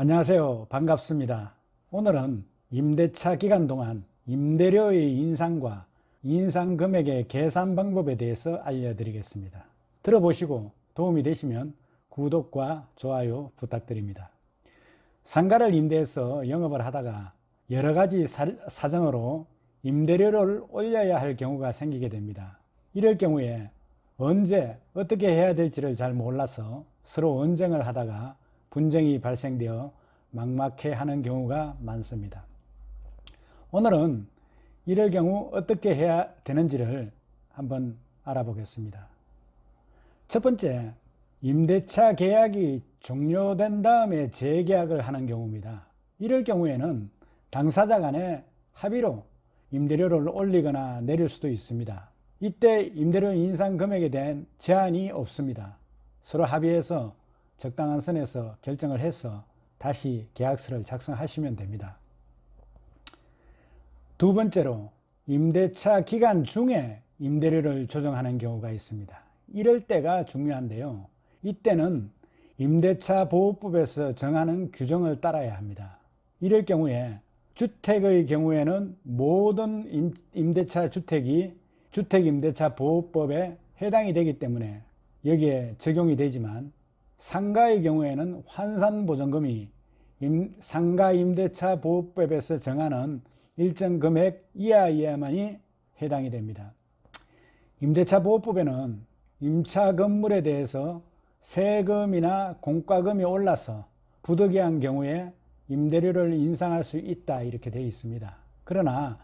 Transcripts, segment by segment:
안녕하세요. 반갑습니다. 오늘은 임대차 기간 동안 임대료의 인상과 인상 금액의 계산 방법에 대해서 알려드리겠습니다. 들어보시고 도움이 되시면 구독과 좋아요 부탁드립니다. 상가를 임대해서 영업을 하다가 여러 가지 사정으로 임대료를 올려야 할 경우가 생기게 됩니다. 이럴 경우에 언제 어떻게 해야 될지를 잘 몰라서 서로 언쟁을 하다가 분쟁이 발생되어 막막해하는 경우가 많습니다. 오늘은 이럴 경우 어떻게 해야 되는지를 한번 알아보겠습니다. 첫 번째, 임대차 계약이 종료된 다음에 재계약을 하는 경우입니다. 이럴 경우에는 당사자 간의 합의로 임대료를 올리거나 내릴 수도 있습니다. 이때 임대료 인상 금액에 대한 제한이 없습니다. 서로 합의해서 적당한 선에서 결정을 해서 다시 계약서를 작성하시면 됩니다. 두 번째로, 임대차 기간 중에 임대료를 조정하는 경우가 있습니다. 이럴 때가 중요한데요. 이때는 임대차 보호법에서 정하는 규정을 따라야 합니다. 이럴 경우에 주택의 경우에는 모든 임대차 주택이 주택임대차 보호법에 해당이 되기 때문에 여기에 적용이 되지만, 상가의 경우에는 환산보전금이 상가임대차 보호법에서 정하는 일정 금액 이하여야만이 해당이 됩니다. 임대차 보호법에는 임차 건물에 대해서 세금이나 공과금이 올라서 부득이한 경우에 임대료를 인상할 수 있다, 이렇게 되어 있습니다. 그러나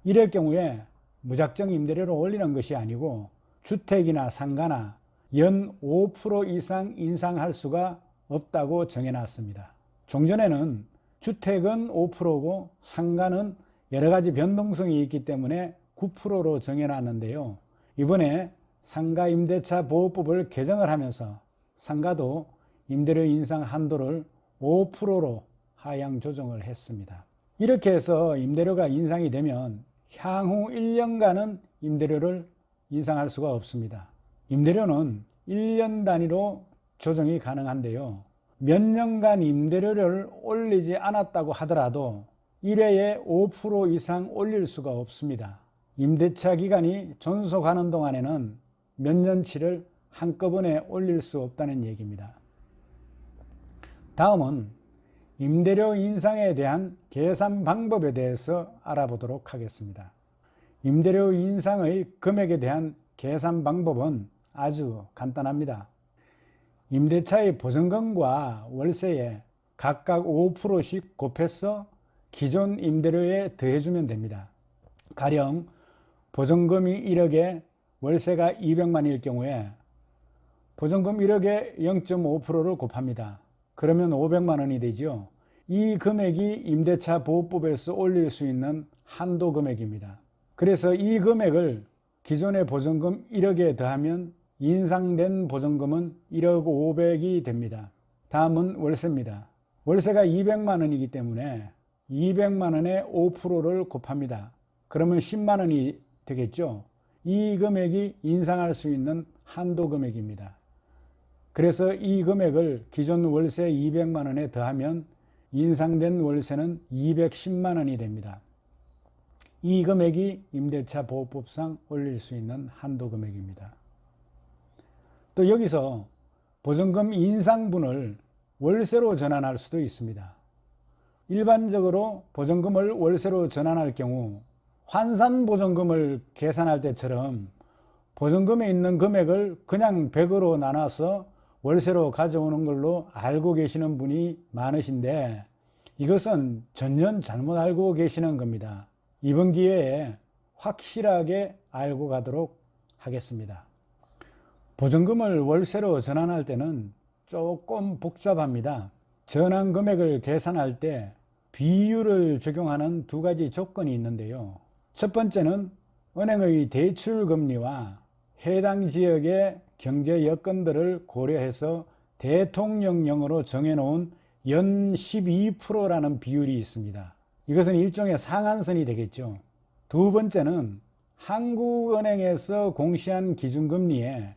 이럴 경우에 무작정 임대료를 올리는 것이 아니고 주택이나 상가나 연 5% 이상 인상할 수가 없다고 정해놨습니다. 종전에는 주택은 5%고 상가는 여러 가지 변동성이 있기 때문에 9%로 정해놨는데요. 이번에 상가임대차 보호법을 개정을 하면서 상가도 임대료 인상 한도를 5%로 하향 조정을 했습니다. 이렇게 해서 임대료가 인상이 되면 향후 1년간은 임대료를 인상할 수가 없습니다. 임대료는 1년 단위로 조정이 가능한데요. 몇 년간 임대료를 올리지 않았다고 하더라도 1회에 5% 이상 올릴 수가 없습니다. 임대차 기간이 존속하는 동안에는 몇 년치를 한꺼번에 올릴 수 없다는 얘기입니다. 다음은 임대료 인상에 대한 계산 방법에 대해서 알아보도록 하겠습니다. 임대료 인상의 금액에 대한 계산 방법은 아주 간단합니다. 임대차의 보증금과 월세에 각각 5%씩 곱해서 기존 임대료에 더해주면 됩니다. 가령 보증금이 1억에 월세가 200만일 경우에 보증금 1억에 0.5%를 곱합니다. 그러면 500만 원이 되죠. 이 금액이 임대차 보호법에서 올릴 수 있는 한도 금액입니다. 그래서 이 금액을 기존의 보증금 1억에 더하면 인상된 보증금은 1억 500이 됩니다. 다음은 월세입니다. 월세가 200만 원이기 때문에 200만 원에 5%를 곱합니다. 그러면 10만 원이 되겠죠. 이 금액이 인상할 수 있는 한도 금액입니다. 그래서 이 금액을 기존 월세 200만 원에 더하면 인상된 월세는 210만 원이 됩니다. 이 금액이 임대차 보호법상 올릴 수 있는 한도 금액입니다. 또 여기서 보증금 인상분을 월세로 전환할 수도 있습니다. 일반적으로 보증금을 월세로 전환할 경우 환산보증금을 계산할 때처럼 보증금에 있는 금액을 그냥 100으로 나눠서 월세로 가져오는 걸로 알고 계시는 분이 많으신데, 이것은 전혀 잘못 알고 계시는 겁니다. 이번 기회에 확실하게 알고 가도록 하겠습니다. 보증금을 월세로 전환할 때는 조금 복잡합니다. 전환 금액을 계산할 때 비율을 적용하는 두 가지 조건이 있는데요. 첫 번째는 은행의 대출 금리와 해당 지역의 경제 여건들을 고려해서 대통령령으로 정해놓은 연 12%라는 비율이 있습니다. 이것은 일종의 상한선이 되겠죠. 두 번째는 한국은행에서 공시한 기준금리에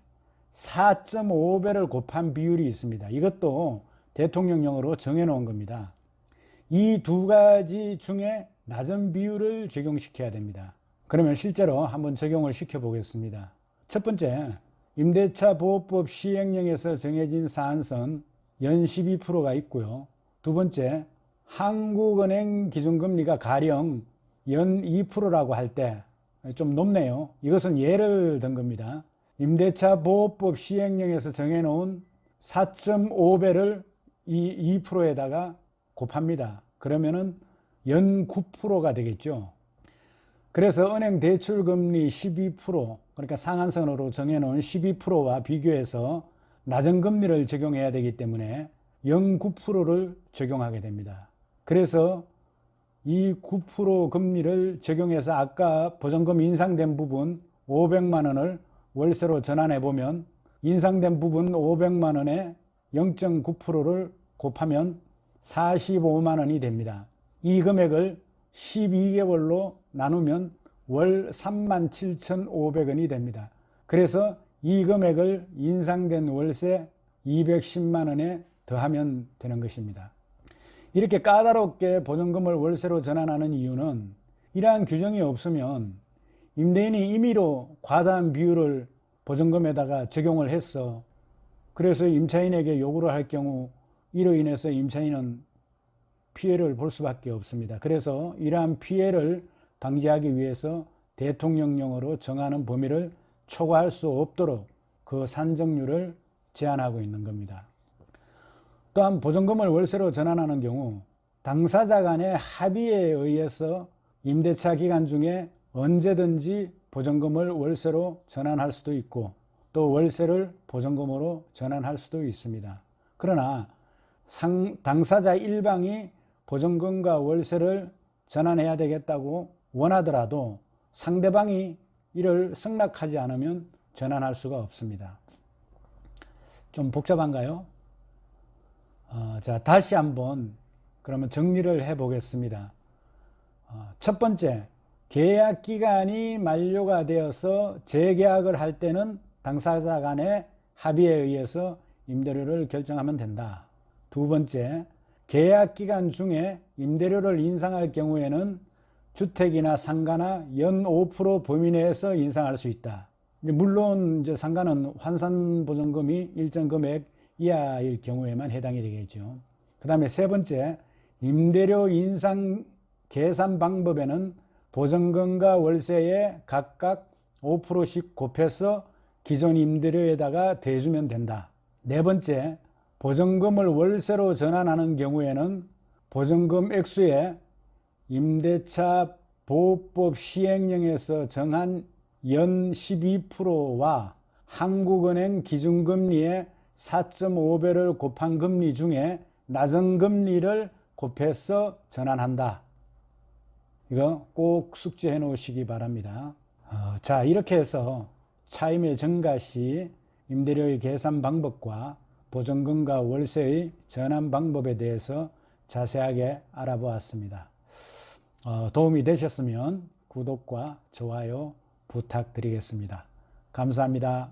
4.5배를 곱한 비율이 있습니다. 이것도 대통령령으로 정해놓은 겁니다. 이 두 가지 중에 낮은 비율을 적용시켜야 됩니다. 그러면 실제로 한번 적용을 시켜보겠습니다. 첫 번째, 임대차 보호법 시행령에서 정해진 사안선 연 12%가 있고요. 두 번째, 한국은행 기준금리가 가령 연 2%라고 할 때 좀 높네요. 이것은 예를 든 겁니다. 임대차 보호법 시행령에서 정해놓은 4.5배를 이 2%에다가 곱합니다. 그러면은 연 9%가 되겠죠. 그래서 은행 대출금리 12%, 그러니까 상한선으로 정해놓은 12%와 비교해서 낮은 금리를 적용해야 되기 때문에 연 9%를 적용하게 됩니다. 그래서 이 9% 금리를 적용해서 아까 보증금 인상된 부분 500만 원을 월세로 전환해 보면 인상된 부분 500만 원에 0.9%를 곱하면 45만 원이 됩니다. 이 금액을 12개월로 나누면 월 37,500원이 됩니다. 그래서 이 금액을 인상된 월세 210만 원에 더하면 되는 것입니다. 이렇게 까다롭게 보증금을 월세로 전환하는 이유는 이러한 규정이 없으면 임대인이 임의로 과다한 비율을 보증금에다가 적용을 했어. 그래서 임차인에게 요구를 할 경우 이로 인해서 임차인은 피해를 볼 수밖에 없습니다. 그래서 이러한 피해를 방지하기 위해서 대통령령으로 정하는 범위를 초과할 수 없도록 그 산정률을 제한하고 있는 겁니다. 또한 보증금을 월세로 전환하는 경우 당사자 간의 합의에 의해서 임대차 기간 중에 언제든지 보증금을 월세로 전환할 수도 있고 또 월세를 보증금으로 전환할 수도 있습니다. 그러나 당사자 일방이 보증금과 월세를 전환해야 되겠다고 원하더라도 상대방이 이를 승낙하지 않으면 전환할 수가 없습니다. 좀 복잡한가요? 자, 다시 한번 그러면 정리를 해 보겠습니다. 첫 번째, 계약 기간이 만료가 되어서 재계약을 할 때는 당사자 간의 합의에 의해서 임대료를 결정하면 된다. 두 번째, 계약 기간 중에 임대료를 인상할 경우에는 주택이나 상가나 연 5% 범위 내에서 인상할 수 있다. 물론 이제 상가는 환산 보증금이 일정 금액 이하일 경우에만 해당이 되겠죠. 그 다음에 세 번째, 임대료 인상 계산 방법에는 보증금과 월세에 각각 5%씩 곱해서 기존 임대료에다가 대주면 된다. 네 번째, 보증금을 월세로 전환하는 경우에는 보증금 액수에 임대차 보호법 시행령에서 정한 연 12%와 한국은행 기준금리의 4.5배를 곱한 금리 중에 낮은 금리를 곱해서 전환한다. 이거 꼭 숙지해 놓으시기 바랍니다. 자, 이렇게 해서 차임의 증가 시 임대료의 계산 방법과 보증금과 월세의 전환 방법에 대해서 자세하게 알아보았습니다. 도움이 되셨으면 구독과 좋아요 부탁드리겠습니다. 감사합니다.